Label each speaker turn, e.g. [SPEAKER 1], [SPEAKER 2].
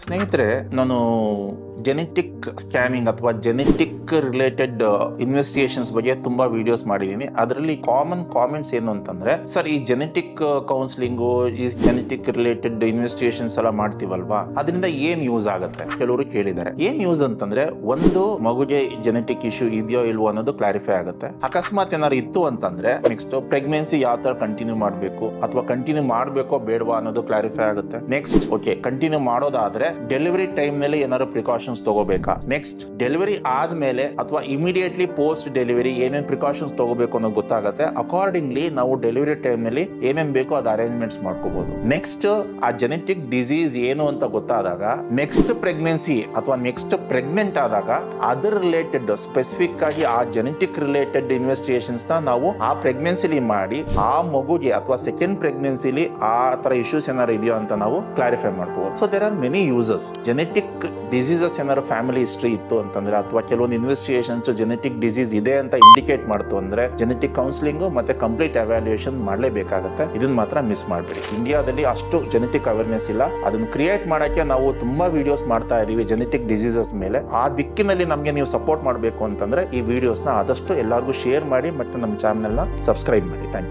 [SPEAKER 1] ಸ್ನೇಹಿತರೆ, ನಾನು genetic scanning ಅಥವಾ ಜೆನೆಟಿಕ್ ರಿಲೇಟೆಡ್ ಇನ್ವೆಸ್ಟಿಗೇಷನ್ಸ್ ಬಗ್ಗೆ ತುಂಬಾ ವಿಡಿಯೋಸ್ ಮಾಡಿದ್ದೀನಿ. ಅದರಲ್ಲಿ ಕಾಮನ್ ಕಾಮೆಂಟ್ಸ್ ಏನು ಅಂತಂದ್ರೆ, ಸರ್ ಈ ಜೆನೆಟಿಕ್ ಕೌನ್ಸಿಲಿಂಗು, ಈ ಜೆನೆಟಿಕ್ ರಿಲೇಟೆಡ್ ಇನ್ವೆಸ್ಟಿಗೇಷನ್ಸ್ ಎಲ್ಲ ಮಾಡ್ತೀವಲ್ವಾ, ಅದರಿಂದ ಏನ್ ಯೂಸ್ ಆಗುತ್ತೆ ಕೆಲವರು ಕೇಳಿದ್ದಾರೆ. ಏನ್ ಯೂಸ್ ಅಂತಂದ್ರೆ, ಒಂದು ಮಗುಗೆ ಜೆನೆಟಿಕ್ ಇಶ್ಯೂ ಇದೆಯೋ ಇಲ್ವೋ ಅನ್ನೋದು ಕ್ಲಾರಿಫೈ ಆಗುತ್ತೆ. ಅಕಸ್ಮಾತ್ ಏನಾದ್ರು ಇತ್ತು ಅಂತಂದ್ರೆ ನೆಕ್ಸ್ಟ್ ಪ್ರೆಗ್ನೆನ್ಸಿ ಯಾವ ತರ ಕಂಟಿನ್ಯೂ ಮಾಡಬೇಕು ಅಥವಾ ಕಂಟಿನ್ಯೂ ಮಾಡಬೇಕೋ ಬೇಡವಾ ಅನ್ನೋದು ಕ್ಲಾರಿಫೈ ಆಗುತ್ತೆ. ನೆಕ್ಸ್ಟ್ ಓಕೆ ಕಂಟಿನ್ಯೂ ಮಾಡೋದಾದ್ರೆ ಡೆಲಿವರಿ ಟೈಮ್ ನಲ್ಲಿ ಏನಾದ್ರು ಪ್ರಿಕಾಷನ್ಸ್ ತಗೋಬೇಕಾ, ನೆಕ್ಸ್ಟ್ ಡೆಲಿವರಿ ಆದ್ಮೇಲೆ ಅಥವಾ ಇಮಿಡಿಯೇಟ್ಲಿ ಪೋಸ್ಟ್ ಡೆಲಿವರಿ ಏನೇನ್ ಪ್ರಿಕಾಷನ್ಸ್ ತಗೋಬೇಕು ಅನ್ನೋದು ಗೊತ್ತಾಗುತ್ತೆ. ಅಕಾರ್ಡಿಂಗ್ಲಿ ನಾವು ಡೆಲಿವರಿ ಟೈಮ್ ನಲ್ಲಿ ಏನೇನ್ ಬೇಕೋ ಅದು ಅರೇಂಜ್ಮೆಂಟ್ಸ್ ಮಾಡ್ಕೋಬಹುದು. ನೆಕ್ಸ್ಟ್ ಆ ಜೆನೆಟಿಕ್ ಡಿಸೀಸ್ ಏನು ಅಂತ ಗೊತ್ತಾದಾಗ ನೆಕ್ಸ್ಟ್ ಪ್ರೆಗ್ನೆನ್ಸಿ ಅಥವಾ ನೆಕ್ಸ್ಟ್ ಪ್ರೆಗ್ನೆಂಟ್ ಆದಾಗ ಅದರ್ ರಿಲೇಟೆಡ್ ಸ್ಪೆಸಿಫಿಕ್ ಆಗಿ ಆ ಜೆನೆಟಿಕ್ ರಿಲೇಟೆಡ್ ಇನ್ವೆಸ್ಟಿಗೇಷನ್ಸ್ ನಾವು ಆ ಪ್ರೆಗ್ನೆನ್ಸಿಲಿ ಮಾಡಿ ಆ ಮಗುಗೆ ಅಥವಾ ಸೆಕೆಂಡ್ ಪ್ರೆಗ್ನೆನ್ಸಿಲಿ ಆ ತರ ಇಶ್ಯೂಸ್ ಏನಾರು ಇದೆಯೋ ಅಂತ ನಾವು ಕ್ಲಾರಿಫೈ ಮಾಡ್ಕೋಬಹುದು. So there are many uses. Genetic diseases ಏನಾದ್ರು ಫ್ಯಾಮಿಲಿ ಹಿಸ್ಟ್ರಿ ಇತ್ತು ಅಂತಂದ್ರೆ ಅಥವಾ ಕೆಲವೊಂದು ಇನ್ವೆಸ್ಟಿಗೇಷನ್ಸ್ ಜೆನೆಟಿಕ್ ಡಿಸೀಸ್ ಇದೆ ಅಂತ ಇಂಡಿಕೇಟ್ ಮಾಡ್ತು ಅಂದ್ರೆ ಜೆನೆಟಿಕ್ ಕೌನ್ಸಿಲಿಂಗ್ ಮತ್ತೆ ಕಂಪ್ಲೀಟ್ ಎವ್ಯಾಲ್ಯೂಯೇಷನ್ ಮಾಡಲೇಬೇಕಾಗುತ್ತೆ. ಇದನ್ನ ಮಾತ್ರ ಮಿಸ್ ಮಾಡಬೇಡಿ. ಇಂಡಿಯಾದಲ್ಲಿ ಅಷ್ಟು ಜೆನೆಟಿಕ್ ಅವೇರ್ನೆಸ್ ಇಲ್ಲ. ಅದನ್ನು ಕ್ರಿಯೇಟ್ ಮಾಡಕ್ಕೆ ನಾವು ತುಂಬಾ ವಿಡಿಯೋಸ್ ಮಾಡ್ತಾ ಇದೀವಿ ಜೆನೆಟಿಕ್ ಡಿಸೀಸಸ್ ಮೇಲೆ. ಆ ದಿಕ್ಕಿನಲ್ಲಿ ನಮಗೆ ನೀವು ಸಪೋರ್ಟ್ ಮಾಡಬೇಕು ಅಂತಂದ್ರೆ ಈ ವಿಡಿಯೋಸ್ನ ಆದಷ್ಟು ಎಲ್ಲರಿಗೂ ಶೇರ್ ಮಾಡಿ ಮತ್ತೆ ನಮ್ಮ ಚಾನೆಲ್ನ ಸಬ್ಸ್ಕ್ರೈಬ್ ಮಾಡಿ. Thank you.